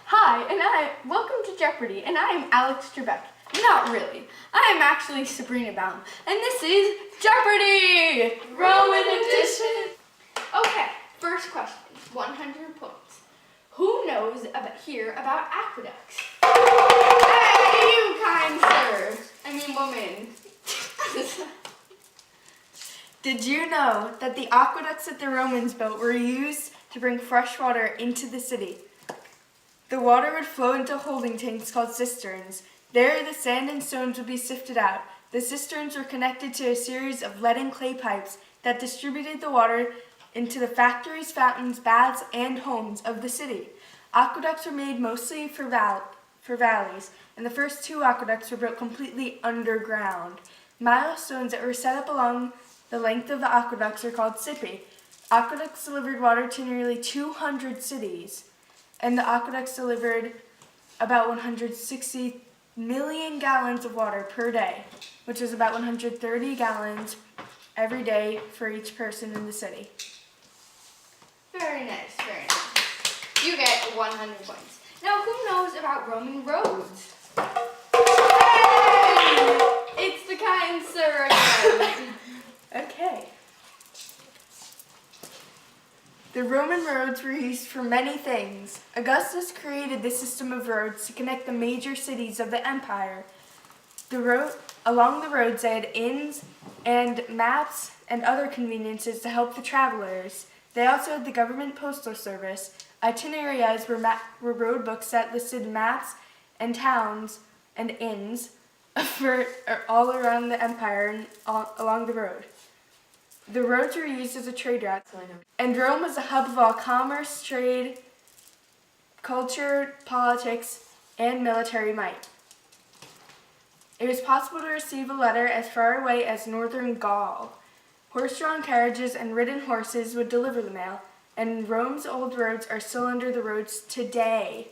Hi, and welcome to Jeopardy, and I am Alex Trebek. Not really. I am actually Sabrina Baum, and this is Jeopardy! Roman edition! Okay, first question, 100 points. Who knows about aqueducts? Hey, you kind sir! Woman. Did you know that the aqueducts that the Romans built were used to bring fresh water into the city? The water would flow into holding tanks called cisterns. There, the sand and stones would be sifted out. The cisterns were connected to a series of lead and clay pipes that distributed the water into the factories, fountains, baths, and homes of the city. Aqueducts were made mostly for valleys, and the first two aqueducts were built completely underground. Milestones that were set up along the length of the aqueducts are called cippi. Aqueducts delivered water to nearly 200 cities, and the aqueducts delivered about 160 million gallons of water per day, which is about 130 gallons every day for each person in the city. Very nice, very nice. You get 100 points. Now, who knows about Roman roads? Hey! It's the kind sir again. Okay. The Roman roads were used for many things. Augustus created the system of roads to connect the major cities of the empire. Along the roads, they had inns and maps and other conveniences to help the travelers. They also had the government postal service. Itineraries were road books that listed maps and towns and inns for all around the empire and along the road. The roads were used as a trade route, and Rome was a hub of all commerce, trade, culture, politics, and military might. It was possible to receive a letter as far away as northern Gaul. Horse-drawn carriages and ridden horses would deliver the mail, and Rome's old roads are still under the roads today.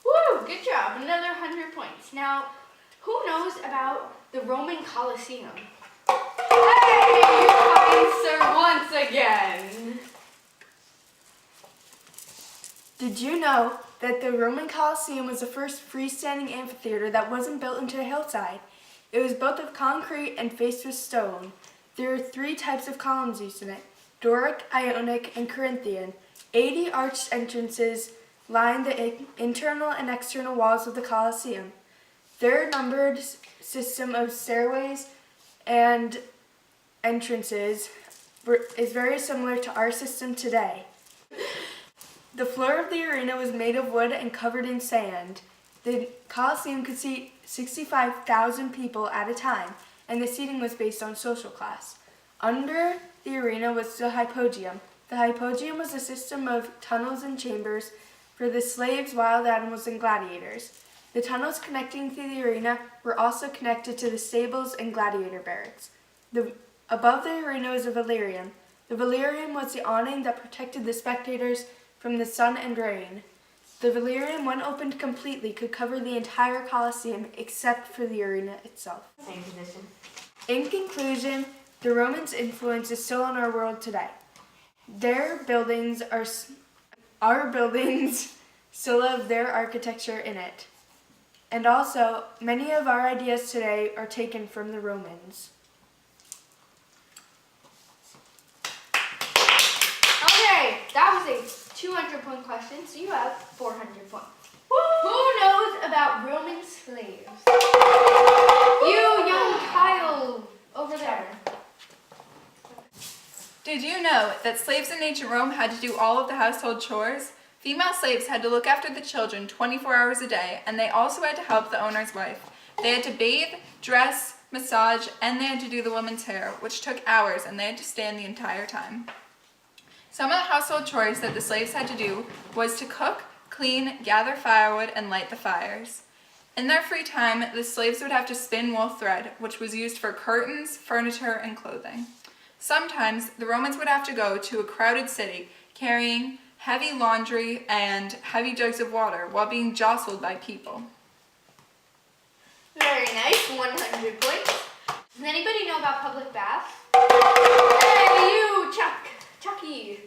Woo! Good job. Another 100 points. Now, who knows about the Roman Colosseum? Hey, you kind sir once again. Did you know that the Roman Colosseum was the first freestanding amphitheater that wasn't built into a hillside? It was built of concrete and faced with stone. There are 3 types of columns used in it: Doric, Ionic, and Corinthian. 80 arched entrances line the internal and external walls of the Colosseum. Their numbered system of stairways and entrances is very similar to our system today. The floor of the arena was made of wood and covered in sand. The Colosseum could seat 65,000 people at a time, and the seating was based on social class. Under the arena was the hypogeum. The hypogeum was a system of tunnels and chambers for the slaves, wild animals, and gladiators. The tunnels connecting to the arena were also connected to the stables and gladiator barracks. Above the arena was a velarium. The velarium was the awning that protected the spectators from the sun and rain. The velarium, when opened completely, could cover the entire Colosseum except for the arena itself. Same position. In conclusion, the Romans' influence is still in our world today. Their buildings our buildings still have their architecture in it. And also, many of our ideas today are taken from the Romans. Okay, that was a 200-point question, so you have 400 points. Who knows about Roman slaves? You young Kyle over there. Did you know that slaves in ancient Rome had to do all of the household chores? Female slaves had to look after the children 24 hours a day, and they also had to help the owner's wife. They had to bathe, dress, massage, and they had to do the woman's hair, which took hours, and they had to stand the entire time. Some of the household chores that the slaves had to do was to cook, clean, gather firewood, and light the fires. In their free time, the slaves would have to spin wool thread, which was used for curtains, furniture, and clothing. Sometimes, the Romans would have to go to a crowded city, carrying heavy laundry and heavy jugs of water while being jostled by people. Very nice, 100 points. Does anybody know about public baths? Hey, you, Chuck! Chucky.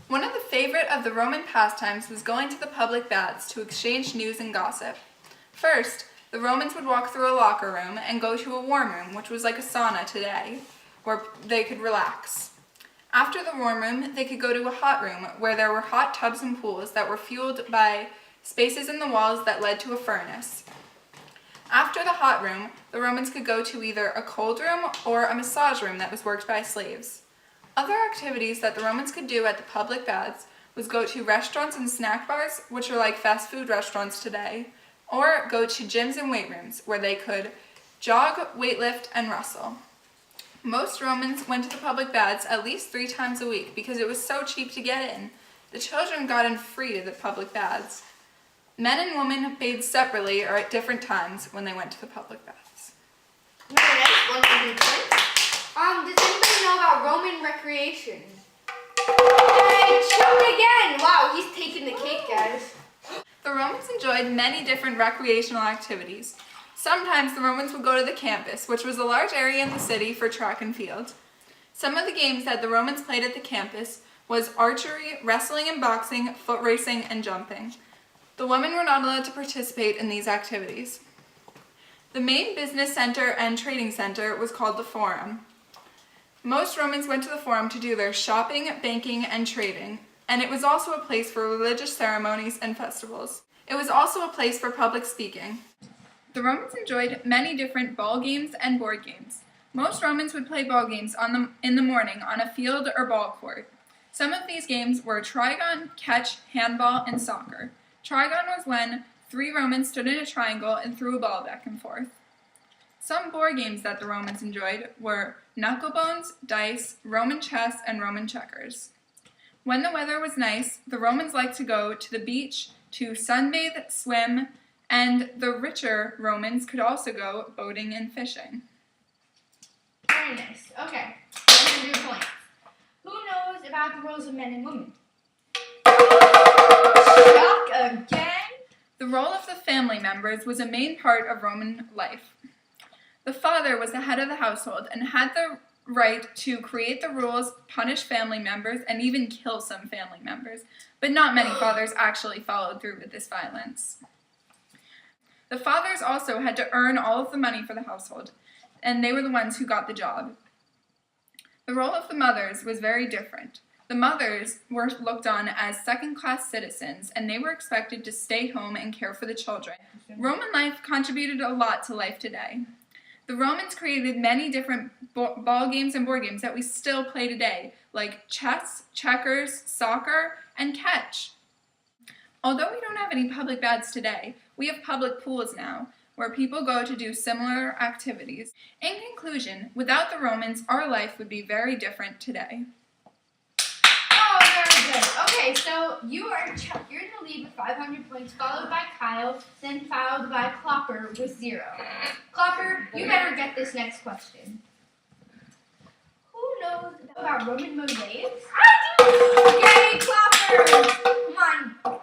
One of the favorite of the Roman pastimes was going to the public baths to exchange news and gossip. First, the Romans would walk through a locker room and go to a warm room, which was like a sauna today, where they could relax. After the warm room, they could go to a hot room where there were hot tubs and pools that were fueled by spaces in the walls that led to a furnace. After the hot room, the Romans could go to either a cold room or a massage room that was worked by slaves. Other activities that the Romans could do at the public baths was go to restaurants and snack bars, which are like fast food restaurants today, or go to gyms and weight rooms where they could jog, weightlift, and wrestle. Most Romans went to the public baths at least 3 times a week because it was so cheap to get in. The children got in free to the public baths. Men and women bathed separately or at different times when they went to the public baths. Very nice. 100 points. Does anybody know about Roman recreation? Hey, Chuck again! Wow, he's taking the cake, guys. The Romans enjoyed many different recreational activities. Sometimes the Romans would go to the campus, which was a large area in the city for track and field. Some of the games that the Romans played at the campus was archery, wrestling and boxing, foot racing, and jumping. The women were not allowed to participate in these activities. The main business center and trading center was called the Forum. Most Romans went to the Forum to do their shopping, banking, and trading, and it was also a place for religious ceremonies and festivals. It was also a place for public speaking. The Romans enjoyed many different ball games and board games. Most Romans would play ball games in the morning on a field or ball court. Some of these games were trigon, catch, handball, and soccer. Trigon was when 3 Romans stood in a triangle and threw a ball back and forth. Some board games that the Romans enjoyed were knucklebones, dice, Roman chess, and Roman checkers. When the weather was nice, the Romans liked to go to the beach to sunbathe, swim, and the richer Romans could also go boating and fishing. Very nice. Okay, 100 points. Who knows about the roles of men and women? Chuck again? The role of the family members was a main part of Roman life. The father was the head of the household and had the right to create the rules, punish family members, and even kill some family members, but not many fathers actually followed through with this violence. The fathers also had to earn all of the money for the household, and they were the ones who got the job. The role of the mothers was very different. The mothers were looked on as second-class citizens, and they were expected to stay home and care for the children. Roman life contributed a lot to life today. The Romans created many different ball games and board games that we still play today, like chess, checkers, soccer, and catch. Although we don't have any public baths today, we have public pools now, where people go to do similar activities. In conclusion, without the Romans, our life would be very different today. Oh, very good. Okay, so you're in the lead with 500 points, followed by Kyle, then followed by Clopper with 0. Clopper, you better get this next question. Who knows about Roman mosaics? I do! Yay, Clopper! Come on.